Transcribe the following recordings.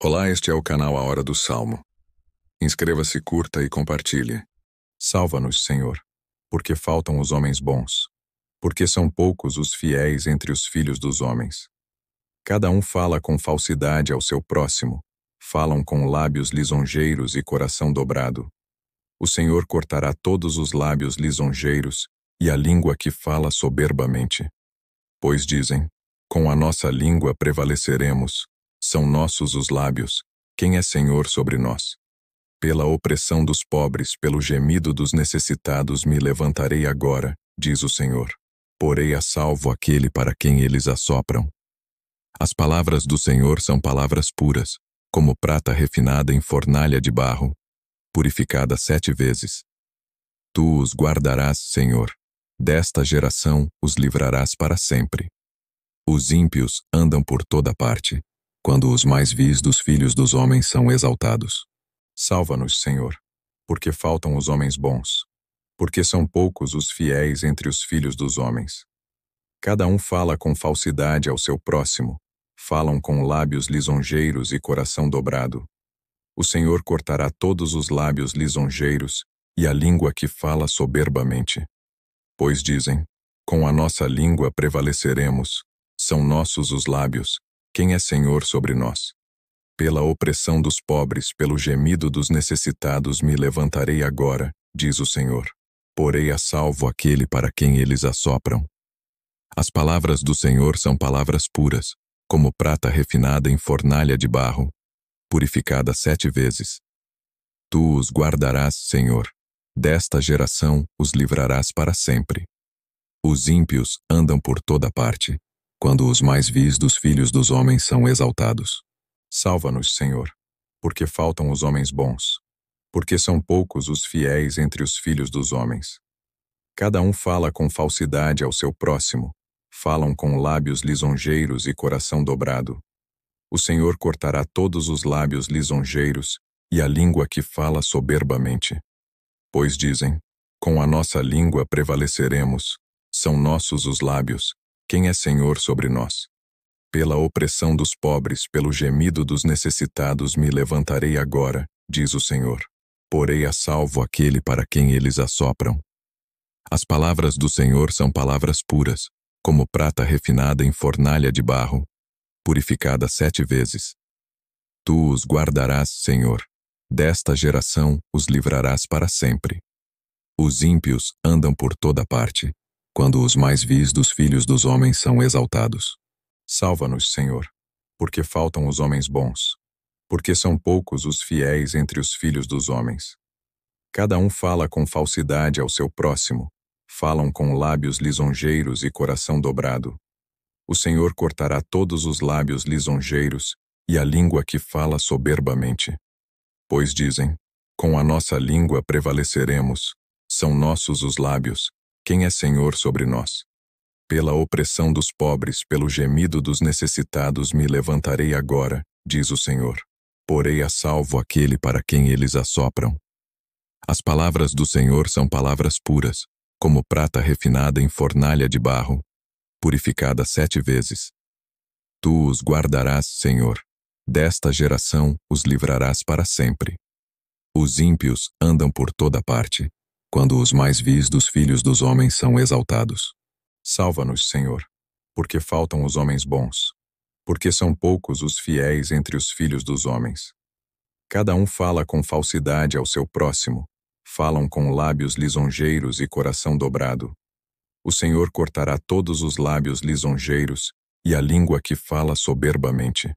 Olá, este é o canal A Hora do Salmo. Inscreva-se, curta e compartilhe. Salva-nos, Senhor, porque faltam os homens bons, porque são poucos os fiéis entre os filhos dos homens. Cada um fala com falsidade ao seu próximo, falam com lábios lisonjeiros e coração dobrado. O Senhor cortará todos os lábios lisonjeiros e a língua que fala soberbamente. Pois dizem, com a nossa língua prevaleceremos, são nossos os lábios, quem é Senhor sobre nós? Pela opressão dos pobres, pelo gemido dos necessitados me levantarei agora, diz o Senhor. Porei a salvo aquele para quem eles assopram. As palavras do Senhor são palavras puras, como prata refinada em fornalha de barro, purificada 7 vezes. Tu os guardarás, Senhor. Desta geração os livrarás para sempre. Os ímpios andam por toda parte, quando os mais vis dos filhos dos homens são exaltados. Salva-nos, Senhor, porque faltam os homens bons, porque são poucos os fiéis entre os filhos dos homens. Cada um fala com falsidade ao seu próximo, falam com lábios lisonjeiros e coração dobrado. O Senhor cortará todos os lábios lisonjeiros e a língua que fala soberbamente. Pois dizem, com a nossa língua prevaleceremos, são nossos os lábios, quem é Senhor sobre nós? Pela opressão dos pobres, pelo gemido dos necessitados me levantarei agora, diz o Senhor. Porei a salvo aquele para quem eles assopram. As palavras do Senhor são palavras puras, como prata refinada em fornalha de barro, purificada 7 vezes. Tu os guardarás, Senhor. Desta geração os livrarás para sempre. Os ímpios andam por toda parte, quando os mais vis dos filhos dos homens são exaltados. Salva-nos, Senhor, porque faltam os homens bons, porque são poucos os fiéis entre os filhos dos homens. Cada um fala com falsidade ao seu próximo, falam com lábios lisonjeiros e coração dobrado. O Senhor cortará todos os lábios lisonjeiros e a língua que fala soberbamente. Pois dizem, com a nossa língua prevaleceremos, são nossos os lábios, quem é Senhor sobre nós? Pela opressão dos pobres, pelo gemido dos necessitados me levantarei agora, diz o Senhor. Porei a salvo aquele para quem eles assopram. As palavras do Senhor são palavras puras, como prata refinada em fornalha de barro, purificada 7 vezes. Tu os guardarás, Senhor. Desta geração os livrarás para sempre. Os ímpios andam por toda parte, quando os mais vis dos filhos dos homens são exaltados. Salva-nos, Senhor, porque faltam os homens bons, porque são poucos os fiéis entre os filhos dos homens. Cada um fala com falsidade ao seu próximo, falam com lábios lisonjeiros e coração dobrado. O Senhor cortará todos os lábios lisonjeiros e a língua que fala soberbamente. Pois dizem, com a nossa língua prevaleceremos, são nossos os lábios, quem é Senhor sobre nós? Pela opressão dos pobres, pelo gemido dos necessitados me levantarei agora, diz o Senhor. Porei a salvo aquele para quem eles assopram. As palavras do Senhor são palavras puras, como prata refinada em fornalha de barro, purificada 7 vezes. Tu os guardarás, Senhor. Desta geração os livrarás para sempre. Os ímpios andam por toda parte, quando os mais vis dos filhos dos homens são exaltados. Salva-nos, Senhor, porque faltam os homens bons, porque são poucos os fiéis entre os filhos dos homens. Cada um fala com falsidade ao seu próximo, falam com lábios lisonjeiros e coração dobrado. O Senhor cortará todos os lábios lisonjeiros e a língua que fala soberbamente.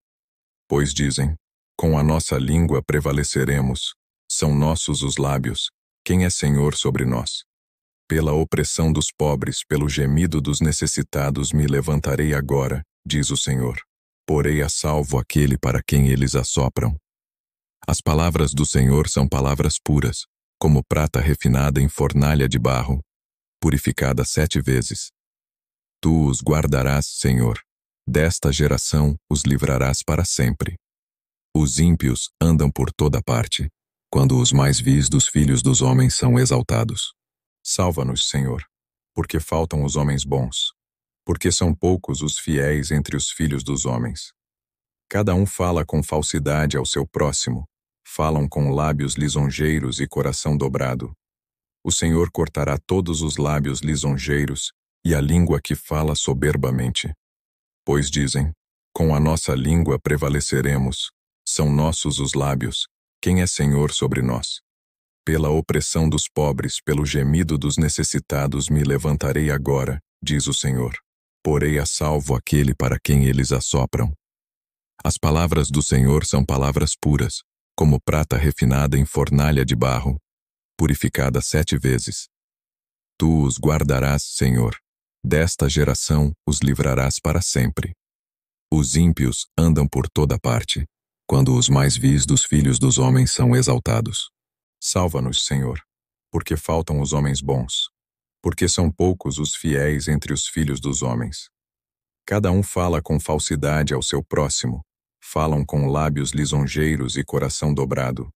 Pois dizem, com a nossa língua prevaleceremos, são nossos os lábios, quem é Senhor sobre nós? Pela opressão dos pobres, pelo gemido dos necessitados me levantarei agora, diz o Senhor. Porei a salvo aquele para quem eles assopram. As palavras do Senhor são palavras puras, como prata refinada em fornalha de barro, purificada 7 vezes. Tu os guardarás, Senhor. Desta geração os livrarás para sempre. Os ímpios andam por toda parte, quando os mais vis dos filhos dos homens são exaltados. Salva-nos, Senhor, porque faltam os homens bons, porque são poucos os fiéis entre os filhos dos homens. Cada um fala com falsidade ao seu próximo, falam com lábios lisonjeiros e coração dobrado. O Senhor cortará todos os lábios lisonjeiros e a língua que fala soberbamente. Pois dizem, com a nossa língua prevaleceremos, são nossos os lábios, quem é Senhor sobre nós? Pela opressão dos pobres, pelo gemido dos necessitados me levantarei agora, diz o Senhor. Porei a salvo aquele para quem eles assopram. As palavras do Senhor são palavras puras, como prata refinada em fornalha de barro, purificada 7 vezes. Tu os guardarás, Senhor. Desta geração os livrarás para sempre. Os ímpios andam por toda parte, quando os mais vis dos filhos dos homens são exaltados. Salva-nos, Senhor, porque faltam os homens bons, porque são poucos os fiéis entre os filhos dos homens. Cada um fala com falsidade ao seu próximo, falam com lábios lisonjeiros e coração dobrado.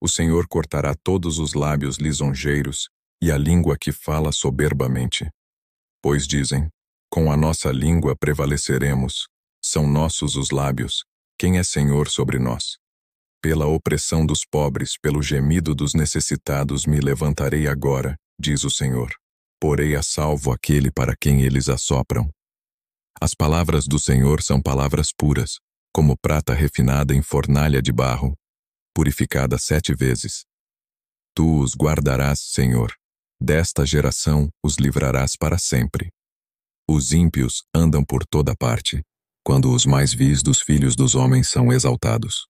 O Senhor cortará todos os lábios lisonjeiros e a língua que fala soberbamente. Pois dizem, com a nossa língua prevaleceremos, são nossos os lábios, quem é Senhor sobre nós? Pela opressão dos pobres, pelo gemido dos necessitados me levantarei agora, diz o Senhor. Porei a salvo aquele para quem eles assopram. As palavras do Senhor são palavras puras, como prata refinada em fornalha de barro, purificada 7 vezes. Tu os guardarás, Senhor. Desta geração os livrarás para sempre. Os ímpios andam por toda parte, quando os mais vis dos filhos dos homens são exaltados.